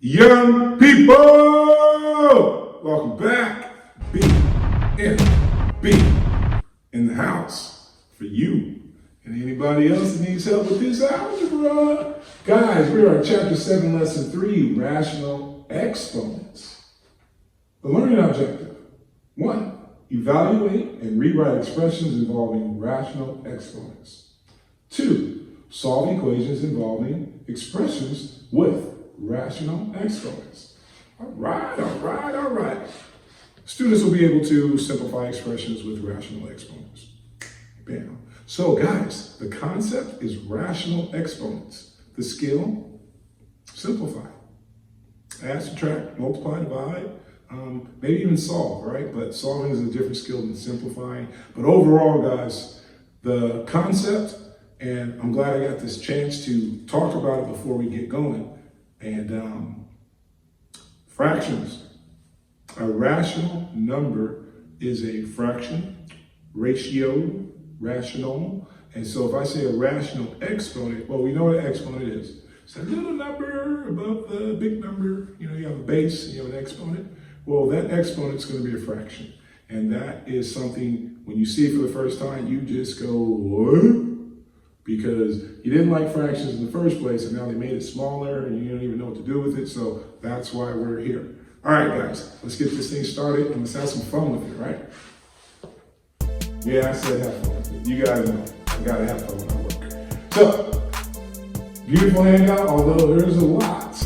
Young people, welcome back. BNB in the house for you and anybody else that needs help with this algebra. Guys, we are at chapter 7, lesson 3, rational exponents. The learning objective: 1, evaluate and rewrite expressions involving rational exponents. 2, solve equations involving expressions with rational exponents. All right. Students will be able to simplify expressions with rational exponents. Bam. So guys, the concept is rational exponents. The skill, simplify. Add, subtract, multiply, divide, maybe even solve, right? But solving is a different skill than simplifying. But overall, guys, the concept, and I'm glad I got this chance to talk about it before we get going. And fractions. A rational number is a fraction, ratio, rational. And so if I say a rational exponent, well, we know what an exponent is. It's a little number above the big number. You know, you have a base and you have an exponent. Well, that exponent is going to be a fraction. And that is something, when you see it for the first time, you just go, what? Because you didn't like fractions in the first place, and now they made it smaller, and you don't even know what to do with it, so that's why we're here. All right, guys, let's get this thing started, and let's have some fun with it, right? Yeah, I said have fun with it. You guys know, I gotta have fun when I work. So, beautiful handout, although there's a lot,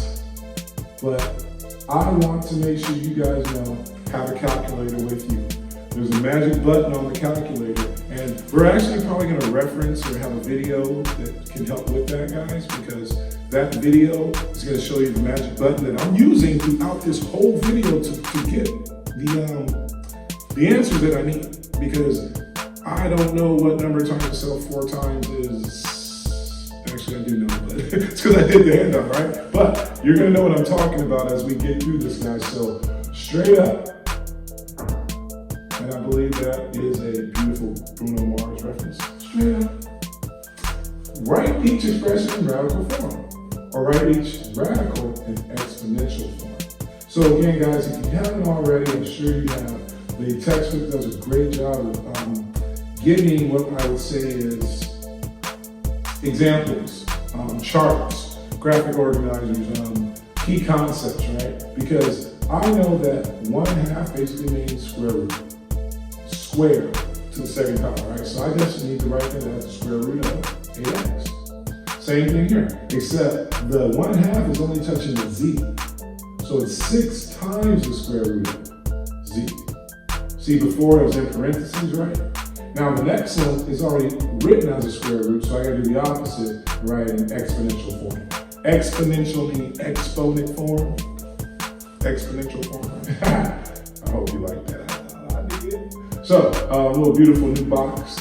but I want to make sure you guys know, have a calculator with you. There's a magic button on the calculator, and we're actually probably going to reference or have a video that can help with that, guys, because that video is going to show you the magic button that I'm using throughout this whole video to get the answers that I need, because I don't know what number times itself 4 times is. Actually, I do know, but it's because I did the handout, right? But you're going to know what I'm talking about as we get through this, guys. So straight up. And I believe that is a beautiful Bruno Mars reference. Straight up. Write each expression in radical form, or write each radical in exponential form. So again, guys, if you haven't already, I'm sure you have. The textbook does a great job of giving what I would say is examples, charts, graphic organizers, key concepts, right? Because I know that 1/2 basically means square root. Square to the second power, right? So I just need to write that as the square root of 8x. Same thing here, except the 1/2 is only touching the z. So it's 6 times the square root of z. See, before it was in parentheses, right? Now the next one is already written as a square root, so I gotta do the opposite, right, in exponential form. Exponential meaning exponent form. Exponential form. I hope you like that. So, a little beautiful new box.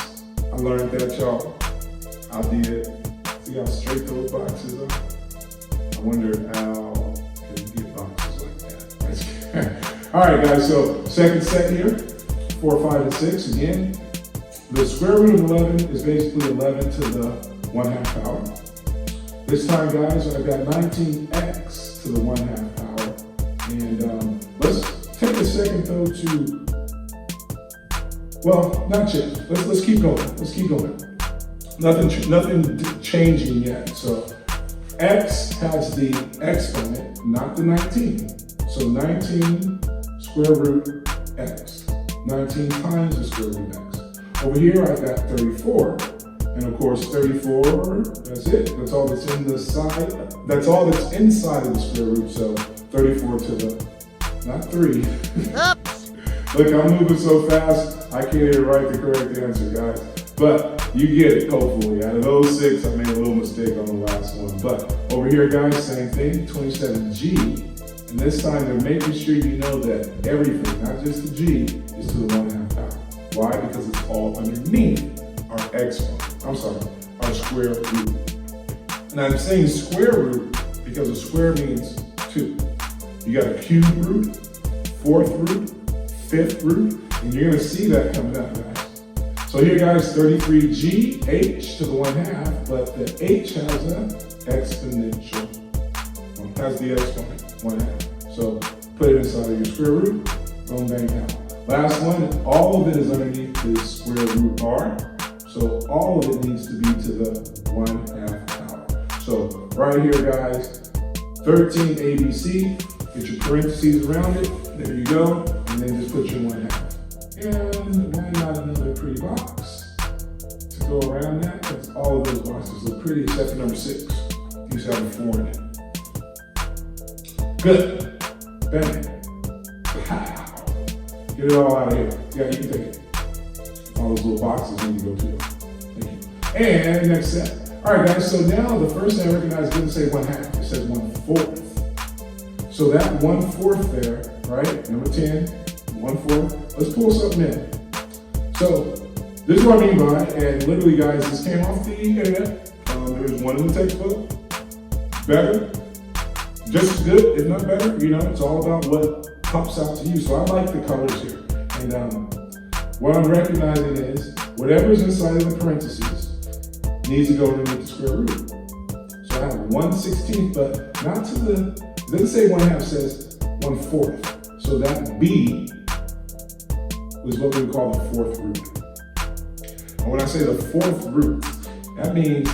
I learned that, y'all. I did. See how straight those boxes are? I wonder how can you get boxes like that. All right, guys, so second set here, 4, 5, and 6. Again, the square root of 11 is basically 11 to the 1/2 power. This time, guys, I've got 19x to the 1/2 power. And let's take a second, though, to well, not yet. Let's keep going. Let's keep going. Nothing changing yet. So x has the exponent, not the 19. So 19 square root x. 19 times the square root x. Over here I've got 34. And of course 34, that's it. That's all that's in the side. That's all that's inside of the square root. So 34 to the, not 3. Oops. Look, I'm moving so fast. I can't even write the correct answer, guys. But you get it, hopefully. Out of those 6, I made a little mistake on the last one. But over here, guys, same thing, 27g. And this time they're making sure you know that everything, not just the g, is to the 1/2 power. Why? Because it's all underneath our exponent. I'm sorry, our square root. And I'm saying square root because a square means 2. You got a cube root, 4th root, 5th root, and you're gonna see that coming up, guys. So here, guys, 33g, h to the 1/2, but the h has an exponential. Has the exponent. 1/2. So put it inside of your square root, boom, bang, pow. Last one, all of it is underneath the square root r. So all of it needs to be to the 1/2 power. So right here, guys, 13 ABC, get your parentheses around it, there you go, and then just put your 1/2. And why not another pretty box to go around that? Because all of those boxes look pretty except for number 6. You just have a 4 in it. Good. Bang. Pow. Get it all out of here. Yeah, you can take it. All those little boxes need to go too. Thank you. And next step. All right, guys, so now the first thing I recognize didn't say 1/2, it says 1/4. So that 1/4 there, right? Number 10, 1/4. Let's pull something in. So this is what I mean by, and literally, guys, this came off the internet. There was one in the textbook. Better, just as good, if not better. You know, it's all about what pops out to you. So I like the colors here. And what I'm recognizing is whatever's inside of the parentheses needs to go underneath the square root. So I have 1/16, but not to the, it doesn't say 1/2, it says 1/4. So that B is what we would call the 4th root. And when I say the 4th root, that means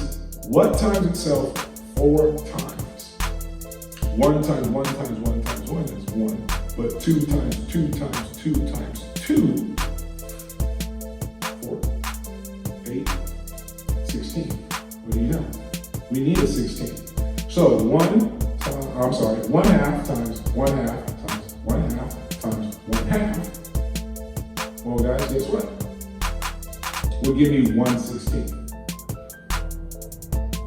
what times itself 4 times. 1 times 1 times 1 times 1 is 1. But 2 times 2 times 2 times 2, 4, 8, 16. What do you know? We need a 16. So 1/2 times 1/2 times 1/2 times 1/2. Well, guys, guess what? Will give me 1/16.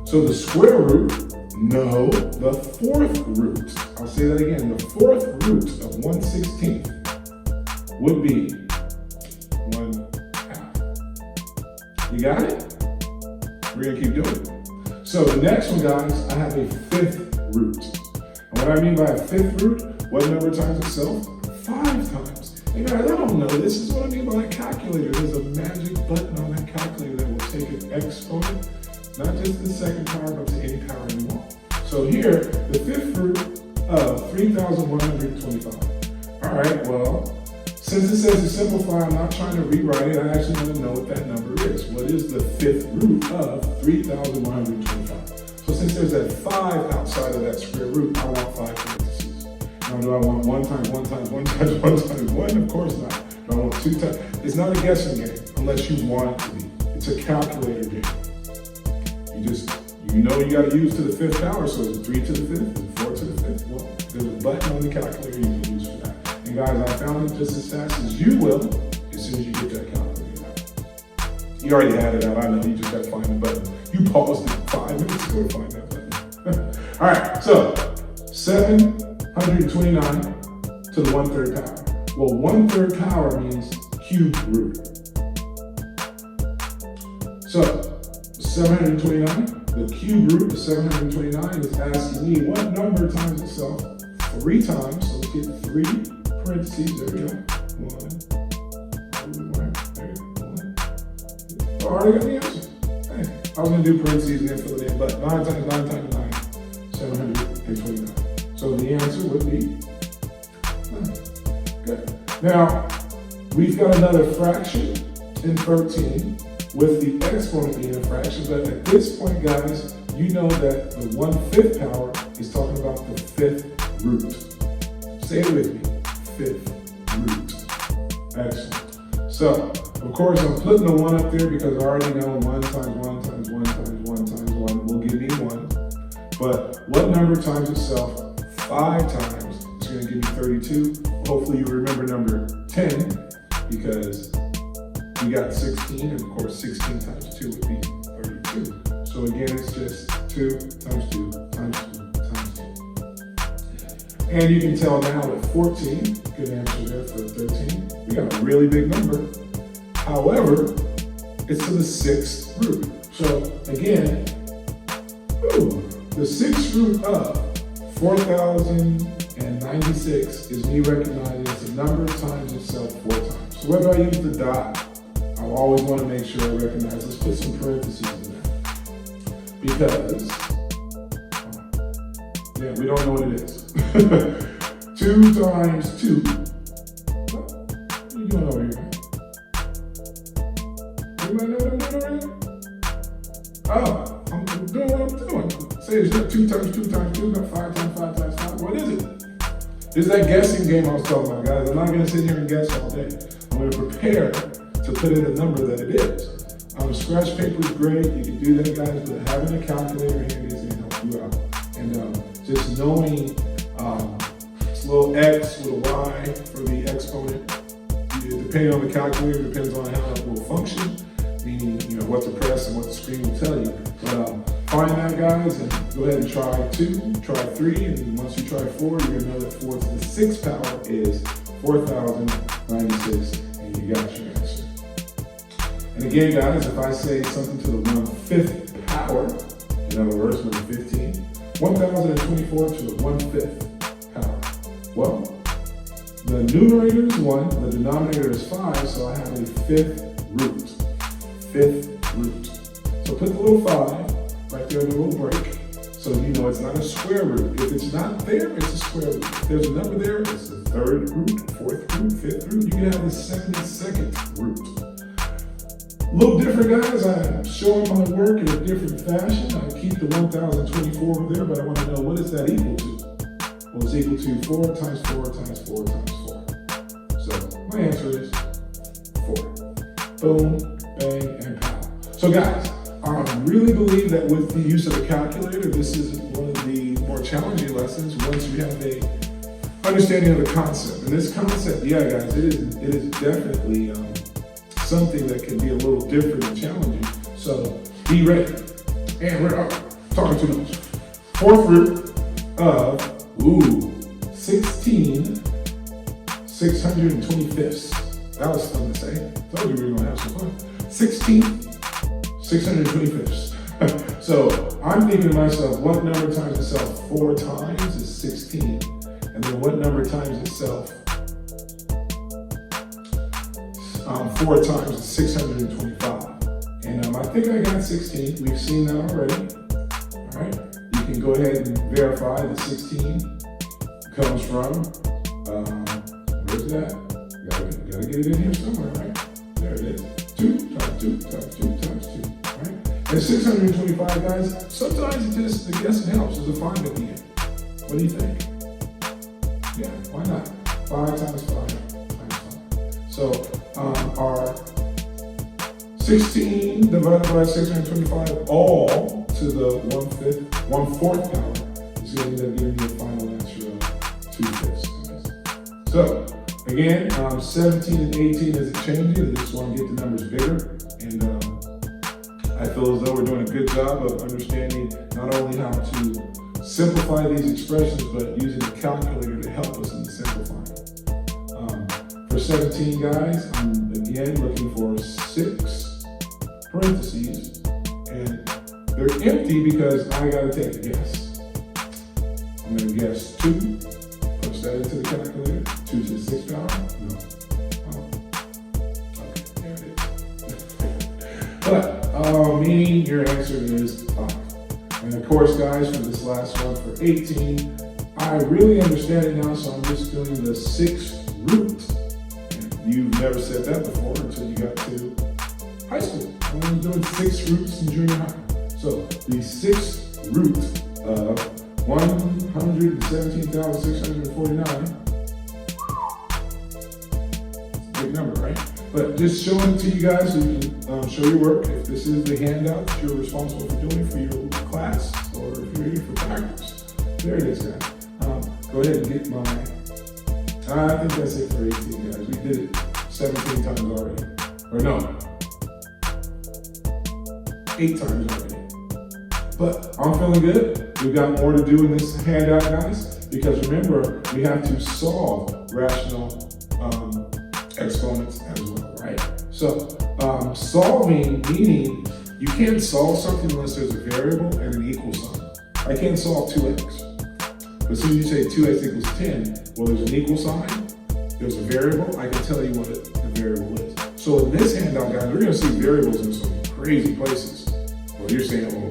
So the square root, no, the 4th root. I'll say that again. The 4th root of 1/16 would be 1/2. You got it? We're gonna keep doing it. So the next one, guys, I have a 5th root. And what I mean by a 5th root, what number times itself? 5 times. And guys, I don't know, this is what I mean by a calculator. There's a magic button on that calculator that will take an exponent, not just the second power, but to any power anymore. So here, the 5th root of 3,125. All right, well, since it says to simplify, I'm not trying to rewrite it. I actually want to know what that number is. What is the 5th root of 3,125? So since there's that 5 outside of that square root, I want 5 parentheses. Now, do I want 1 times 1 times 1 times 1 times 1? Of course not. Do I want 2 times? It's not a guessing game unless you want it to be. It's a calculator game. You know you got to use to the 5th power, so it's 3 to the 5th, and 4 to the 5th. Well, there's a button on the calculator you can use for that. And guys, I found it just as fast as you will, as soon as you get that calculator out. You already had it out, I know, you just got to find the button. You paused it 5 minutes ago to find that button. All right, so 729 to the 1/3 power. Well, 1/3 power means cube root. So 729, the cube root of 729 is asking me what number times itself 3 times. So let's get 3 parentheses. There we go. 1, 2, 1. There we go. 1. Oh, I already got the answer. Hey, I was going to do parentheses and then fill it in, but 9 times 9 times 9, 729. So the answer would be 9. Good. Now, we've got another fraction in 13. With the exponent being a fraction, but at this point, guys, you know that the 1/5 power is talking about the 5th root. Say it with me, 5th root. Excellent. So, of course, I'm putting the 1 up there because I already know 1 times 1 times 1 times 1 times 1 will give me 1. But what number times itself 5 times is going to give me 32. Hopefully you remember number 10 because we got 16, and of course 16 times 2 would be 32. So again, it's just 2 times 2 times 2 times 2. And you can tell now at 14, good answer there for 13. We got a really big number. However, it's to the 6th root. So again, the 6th root of 4,096 is me recognizing it's a number times itself 4 times. So whether I use the dot, I always want to make sure I recognize, let's put some parentheses in there. Because Yeah, we don't know what it is. 2 times 2. What are you doing over here, man? Anybody know what I'm doing over here? Oh, I'm doing what I'm doing. Say it's not 2 times 2 times 2, not 5 times 5 times 5. What is it? This is that guessing game I was talking about, guys. I'm not going to sit here and guess all day. I'm going to prepare to put in a number that it is. Scratch paper is great. You can do that, guys, but having a calculator handy is going to help you out. And just knowing it's a little x with a y for the exponent. Depending on the calculator, depends on how it will function, meaning what to press and what the screen will tell you. But find that, guys, and go ahead and try 2, try 3, and once you try 4, you're going to know that 4 to the 6th power is 4,096, and you got your answer. And again, guys, if I say something to the 1/5 power, in other words, number 15, 1,024 to the 1/5 power. Well, the numerator is 1, the denominator is 5, so I have a 5th root. 5th root. So put the little 5 right there in the little break, so you know it's not a square root. If it's not there, it's a square root. If there's a number there, it's the 3rd root, 4th root, 5th root. You can have the 72nd root. A little different, guys. I'm showing my work in a different fashion. I keep the 1,024 over there, but I want to know, what is that equal to? Well, it's equal to 4 times 4 times 4 times 4. So my answer is 4. Boom, bang, and pow. So guys, I really believe that with the use of a calculator, this is one of the more challenging lessons once you have a understanding of the concept. And this concept, yeah, guys, it is definitely something that can be a little different and challenging. So be ready. And we're talking too much. 4th root of 16 625ths. That was fun to say. Told you we were gonna have some fun. 16 625ths. So I'm thinking to myself, what number times itself 4 times is 16, and then what number times itself 4 times is 625. And I think I got 16. We've seen that already. All right. You can go ahead and verify that 16 comes from, where's that? Gotta get it in here somewhere, right? There it is. 2 times 2 times 2 times 2, right? And 625, guys, sometimes the guessing helps. There's a 5 at the end. What do you think? Yeah, why not? 5 times 5 times 5. So our 16 divided by 625 all to the 1/4 power is going to end up giving you a final answer of 2/5. So again, 17 and 18 isn't changing. I just want to get the numbers bigger, and I feel as though we're doing a good job of understanding not only how to simplify these expressions, but using a calculator to help us in the simplifying. For 17, guys, I'm again looking for 6 parentheses, and they're empty because I gotta take a guess. I'm gonna guess 2, push that into the calculator, 2 to the 6th power, no. Okay, there it is. But, meaning your answer is 5. And of course, guys, for this last one, for 18, I really understand it now, so I'm just doing the 6th root. And you've never said that before until you got to high school. I was doing 6 roots in junior high. So the 6th root of 117,649. Big number, right? But just showing it to you guys so you can show your work. If this is the handout that you're responsible for doing for your class, or if you're here for practice, there it is, guys. Go ahead and get my, I think that's it for 18, guys. We did it 17 times already. Or no, 8 times already. But I'm feeling good. We've got more to do in this handout, guys, because remember, we have to solve rational exponents as well, right? So solving, meaning you can't solve something unless there's a variable and an equal sign. I can't solve 2x. But as soon as you say 2x equals 10, well, there's an equal sign, there's a variable, I can tell you what the variable is. So in this handout, guys, we're gonna see variables in some crazy places. Well, you're saying, well,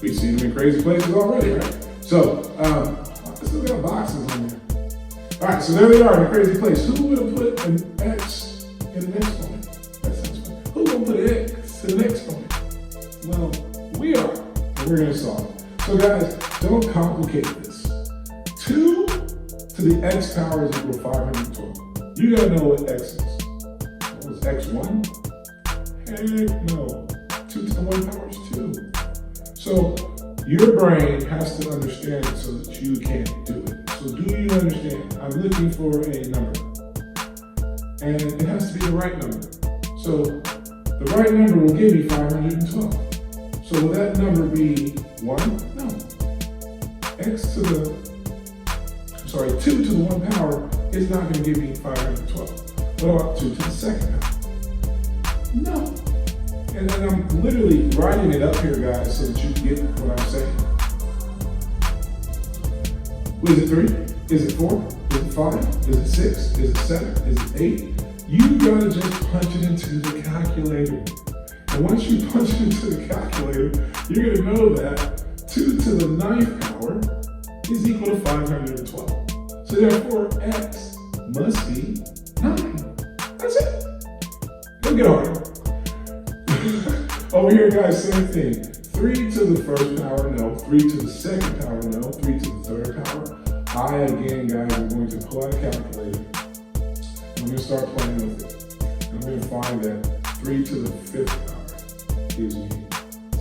we've seen them in crazy places already, right? So, I still got boxes on there. All right, so there they are in a crazy place. Who would have put an x in an exponent? That sounds funny. Who would put an x in an exponent? Well, we are, and we're gonna solve it. So guys, don't complicate this. 2 to the x power is equal to 512. You gotta know what x is. What was x1? Heck no. 2 to the 1 power is 2. So your brain has to understand it so that you can't do it. So do you understand? I'm looking for a number. And it has to be the right number. So the right number will give me 512. So will that number be 1? No. 2 to the 1 power is not going to give me 512. What about 2 to the second power? No. And then I'm literally writing it up here, guys, so that you get what I'm saying. Is it 3? Is it 4? Is it 5? Is it 6? Is it 7? Is it 8? You gotta just punch it into the calculator. And once you punch it into the calculator, you're gonna know that 2 to the 9th power is equal to 512. So therefore, x must be 9. That's it. Don't get harder. Over here, guys, same thing. 3 to the first power, no. 3 to the second power, no. 3 to the third power. I, again, guys, am going to pull out a calculator. I'm going to start playing with it. I'm going to find that 3 to the 5th power gives me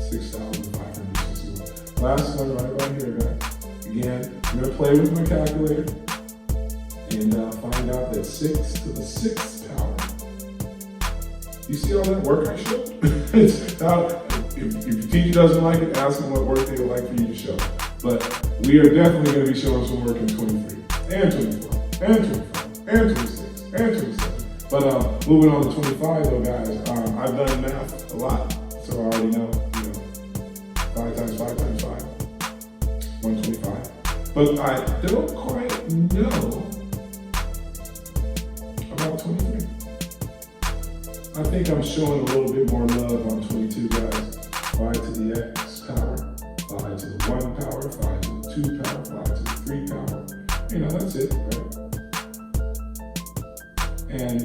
6,561. Last one right here, guys. Again, I'm going to play with my calculator and find out that 6 to the 6th power. You see all that work I showed? If your teacher doesn't like it, ask them what work they would like for you to show. But we are definitely going to be showing some work in 23, and 24, and 25, and 26, and 27. But moving on to 25 though, guys, I've done math a lot, so I already know, 5 times 5 times 5, 125. But I don't quite know about 23. I think I'm showing a little bit more love on 22, guys. 5 to the x power, 5 to the 1 power, 5 to the 2 power, 5 to the 3 power. That's it, right? And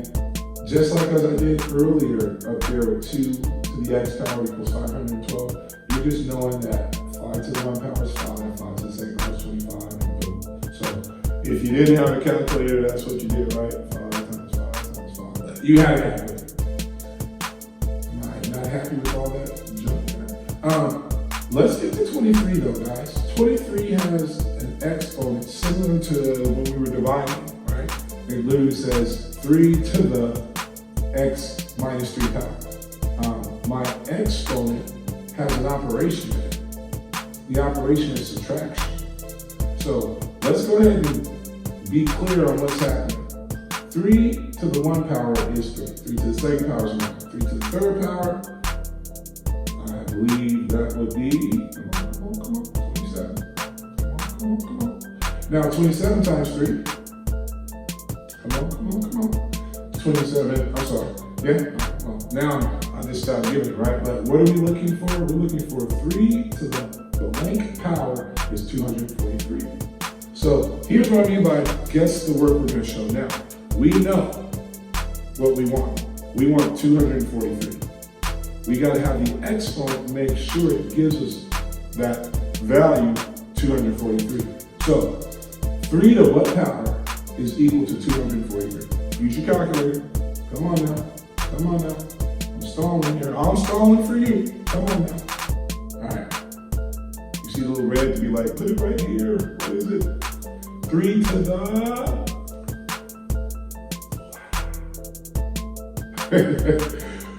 just like as I did earlier up there with 2 to the x power equals 512, you're just knowing that 5 to the 1 power is 5, 5 to the second power is 25, and boom. So if you didn't have a calculator, that's what you did, right? 5 times 5 times 5. You had to have it. Not happy with all that junk. Let's get to 23 though, guys. 23 has an exponent similar to when we were dividing, right? It literally says 3 to the x minus 3 power. My exponent has an operation in it. The operation is subtraction. So let's go ahead and be clear on what's happening. 3 to the 1 power is 3. 3 to the second power is 1. 3 to the third power, I believe that would be, come on, 27. Come on. Now 27 times 3. Come on. 27, I'm sorry. Yeah, well, now I just stopped giving it, right? But what are we looking for? We're looking for 3 to the length power is 243. So here's what I mean by guess the work we're going to show now. We know what we want. We want 243. We got to have the exponent make sure it gives us that value, 243. So 3 to what power is equal to 243? Use your calculator. Come on now. I'm stalling here. I'm stalling for you. Come on now. All right. You see a little red to be like, put it right here. What is it? 3 to the...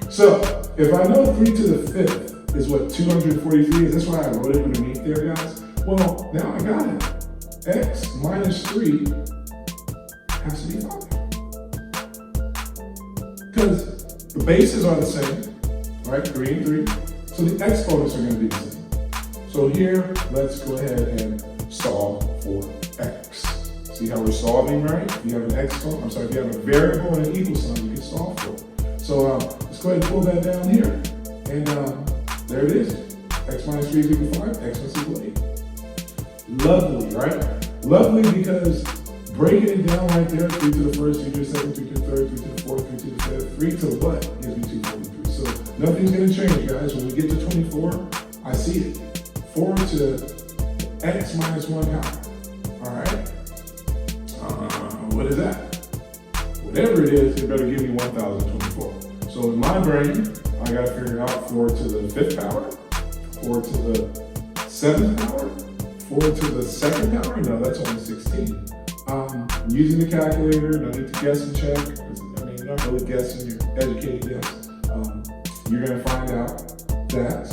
So, if I know 3 to the 5th is what 243 is, that's why I wrote it underneath there, guys. Well, now I got it. X minus 3 has to be 5. Because the bases are the same, right? 3 and 3. So the exponents are going to be the same. So here, let's go ahead and solve for x. See how we're solving, right? If you have an exponent, if you have a variable and an equal sign, you can solve for it. So let's go ahead and pull that down here. And there it is. X minus 3 is equal to 5, x must equal 8. Lovely, right? Lovely because breaking it down right there, 3 to the first, 3 to the second, 3 to the third, 3 to the fourth, 3 to the fifth, 3 to what gives me 243. So nothing's gonna change, guys. When we get to 24, I see it. 4 to x minus 1 power. All right? What is that? Whatever it is, it better give me 1024. So in my brain, I gotta figure out 4 to the 5th power, 4 to the 7th power, 4 to the 2nd power. No, that's only 16. Using the calculator, no need to guess and check. I mean, you're not really guessing, you're educated guess. You're gonna find out that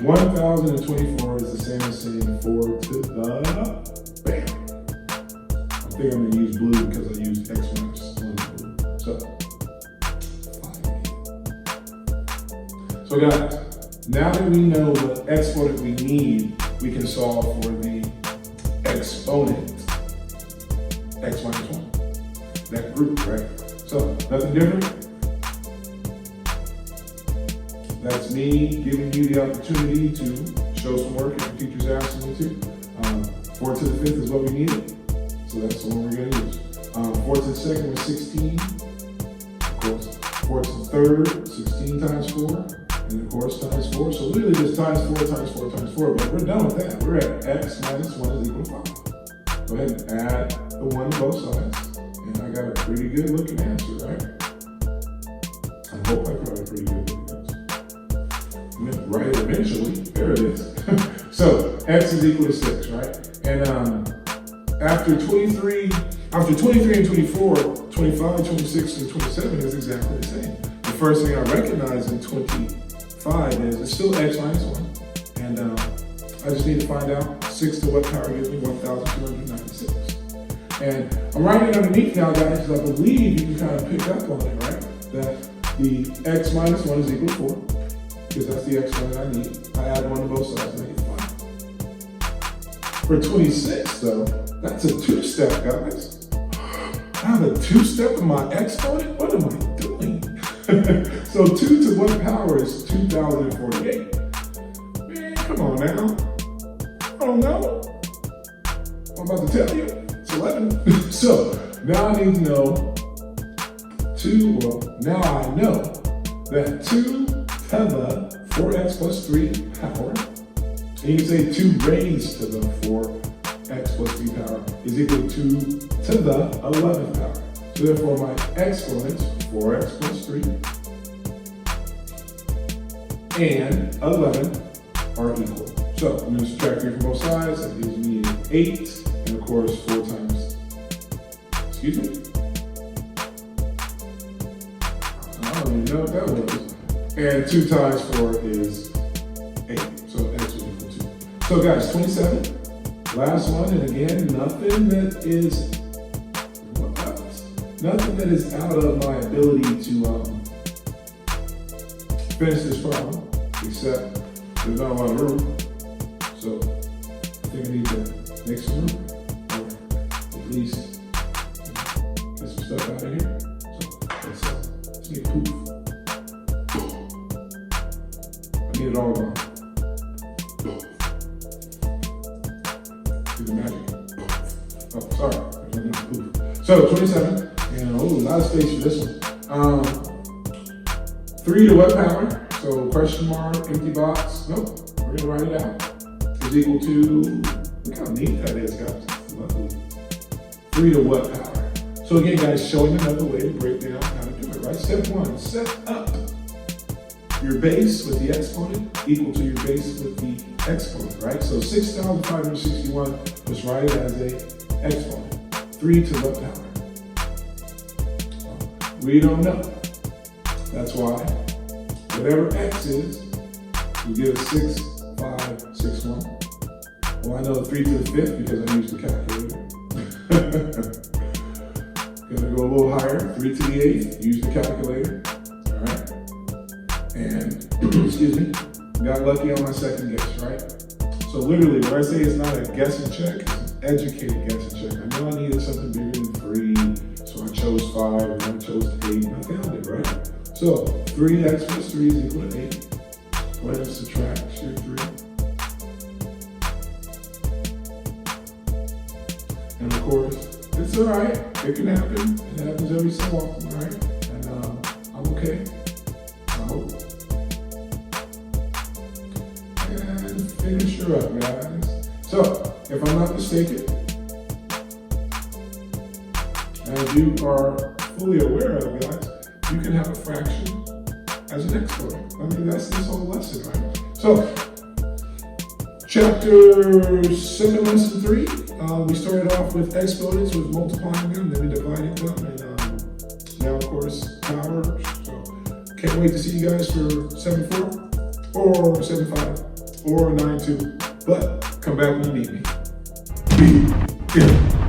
1024 is the same as saying 4 to the, bam. I think I'm gonna use blue because I used x minus 1 blue. So guys, now that we know what exponent we need, we can solve for the exponent x minus 1. That group, right? So nothing different. That's me giving you the opportunity to show some work if the teacher's asking me to. 4 to the 5th is what we needed. So that's the one we're going to use. 4 to the 2nd was 16. Of course, 4 to the 3rd, 16 times 4. And of course, times 4. So literally just times 4, times 4, times 4. But we're done with that. We're at x minus 1 is equal to 5. Go ahead and add the 1 on both sides. And I got a pretty good looking answer, right? I hope I got a pretty good looking answer. Right eventually. There it is. So x is equal to 6, right? And after 23 and 24, 25, 26, and 27 is exactly the same. The first thing I recognize in 25 is it's still x minus 1. And I just need to find out 6 to what power gives me 1,296. And I'm writing it underneath now, guys, because I believe you can kind of pick up on it, right? That the x minus 1 is equal to 4, because that's the exponent I need. I add 1 to both sides and make it 5. For 26, though, that's a 2-step, guys. I have a 2-step in my exponent? What am I doing? So 2 to what power is 2,048? Man, come on now. I don't know. I'm about to tell you. It's 11. So now I need to know now I know that 2 to the 4x plus 3 power, and you can say 2 raised to the 4x plus 3 power is equal to 2 to the 11th power. So therefore my exponents, 4x plus 3 and 11 are equal. So I'm going to subtract 3 from both sides. That gives me 8, and of course 4 times, excuse me? I don't even know what that was. And 2 times 4 is 8. So x is equal to. So guys, 27. Last one, and again, nothing that is out of my ability to finish this problem, except there's not a lot of room. So I think I need to make some room, or at least get some stuff out of here. So let's make poof. I need it all gone. Do the magic. Oh, sorry. So 27, and a lot of space for this one. 3 to what power? So question mark, empty box. Nope, we're gonna write it out. Is equal to, look how neat that is, guys. Lovely. 3 to what power? So again, guys, showing another way to break down how to do it, right? Step 1, set up your base with the exponent equal to your base with the exponent, right? So 6,561, let's write it as a exponent. 3 to what power? We don't know. That's why whatever x is, we get a 6, 5, 6, 1. Well, I know 3 to the 5th because I used the calculator. Gonna go a little higher, 3 to the 8th, use the calculator. All right. And, excuse me, got lucky on my second guess, right? So literally, when I say it's not a guess and check, it's an educated guess and check. I know I needed something bigger than 3, so I chose 5, and then I chose 8, and I found it, right? So 3x plus 3 is equal to 8. Go ahead and subtract your 3. It's all right. It can happen. It happens every so often, all right? And I'm okay. I hope. And finish her up, guys. So, if I'm not mistaken, as you are fully aware of, guys, you can have a fraction as an exponent. I mean, that's this whole lesson, right? So, chapter 7, lesson 3, we started off with exponents, with multiplying them, then we divided them, and now, of course, power. So, can't wait to see you guys for 7-4, or 7-5, or 9-2. But come back when you need me. Be here.